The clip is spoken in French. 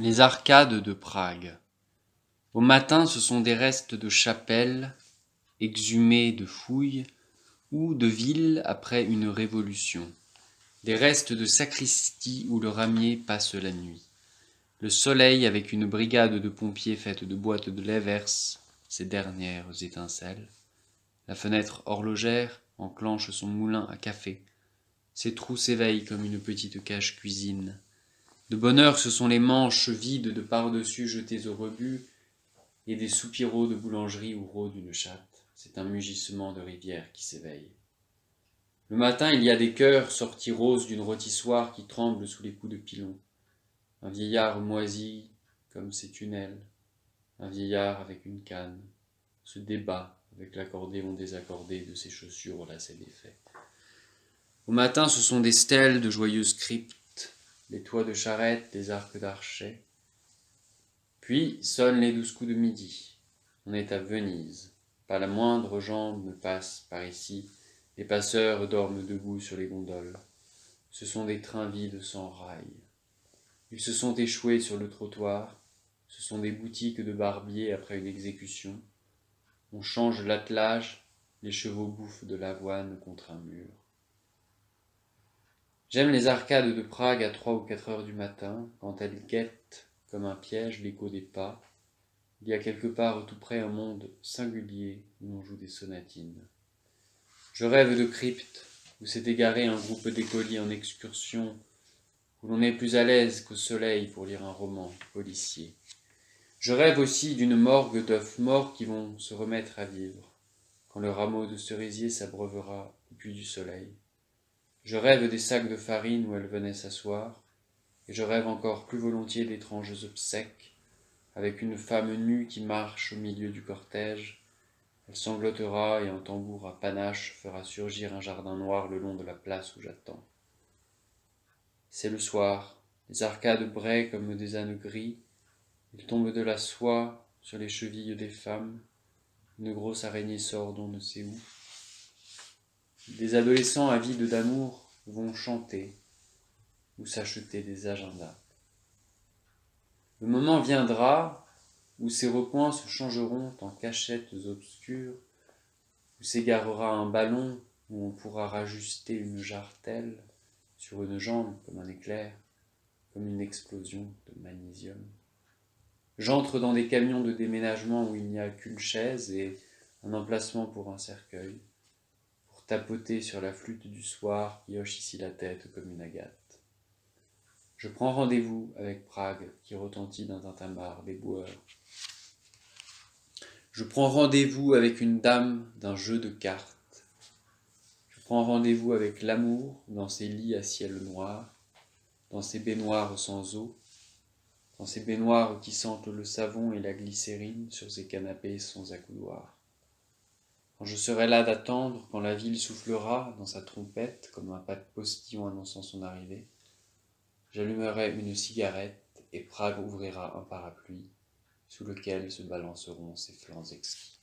Les arcades de Prague. Au matin, ce sont des restes de chapelles, exhumés de fouilles, ou de villes après une révolution. Des restes de sacristies où le ramier passe la nuit. Le soleil, avec une brigade de pompiers faite de boîtes de lait, verse ses dernières étincelles. La fenêtre horlogère enclenche son moulin à café. Ses trous s'éveillent comme une petite cage cuisine. De bonne heure, ce sont les manches vides de par-dessus jetées au rebut et des soupiraux de boulangerie où rôde une chatte. C'est un mugissement de rivière qui s'éveille. Le matin, il y a des cœurs sortis roses d'une rôtissoire qui tremblent sous les coups de pilon. Un vieillard moisi comme ses tunnels, un vieillard avec une canne, se débat avec l'accordéon désaccordé de ses chaussures au lacet défait. Au matin, ce sont des stèles de joyeuses cryptes, les toits de charrettes, des arcs d'archets. Puis sonnent les 12 coups de midi. On est à Venise. Pas la moindre jambe ne passe par ici. Les passeurs dorment debout sur les gondoles. Ce sont des trains vides sans rail. Ils se sont échoués sur le trottoir. Ce sont des boutiques de barbiers après une exécution. On change l'attelage, les chevaux bouffent de l'avoine contre un mur. J'aime les arcades de Prague à 3 ou 4 heures du matin, quand elles guettent comme un piège l'écho des pas. Il y a quelque part tout près un monde singulier où l'on joue des sonatines. Je rêve de cryptes, où s'est égaré un groupe d'écoliers en excursion, où l'on est plus à l'aise qu'au soleil pour lire un roman policier. Je rêve aussi d'une morgue d'œufs morts qui vont se remettre à vivre, quand le rameau de cerisier s'abreuvera au puits du soleil. Je rêve des sacs de farine où elles venaient s'asseoir, et je rêve encore plus volontiers d'étranges obsèques, avec une femme nue qui marche au milieu du cortège. Elle sanglotera et un tambour à panache fera surgir un jardin noir le long de la place où j'attends. C'est le soir, les arcades braient comme des ânes gris, il tombe de la soie sur les chevilles des femmes, une grosse araignée sort d'on ne sait où. Des adolescents avides d'amour vont chanter ou s'acheter des agendas. Le moment viendra où ces recoins se changeront en cachettes obscures, où s'égarera un ballon, où on pourra rajuster une jarretelle sur une jambe comme un éclair, comme une explosion de magnésium. J'entre dans des camions de déménagement où il n'y a qu'une chaise et un emplacement pour un cercueil, pour tapoter sur la flûte du soir qui hoche ici la tête comme une agate. Je prends rendez-vous avec Prague qui retentit d'un tintamarre des boueurs. Je prends rendez-vous avec une dame d'un jeu de cartes. Je prends rendez-vous avec l'amour dans ses lits à ciel noir, dans ses baignoires sans eau, dans ces baignoires qui sentent le savon et la glycérine sur ces canapés sans accoudoir. Quand je serai là d'attendre, quand la ville soufflera dans sa trompette comme un pas de postillon annonçant son arrivée, j'allumerai une cigarette et Prague ouvrira un parapluie sous lequel se balanceront ses flancs exquis.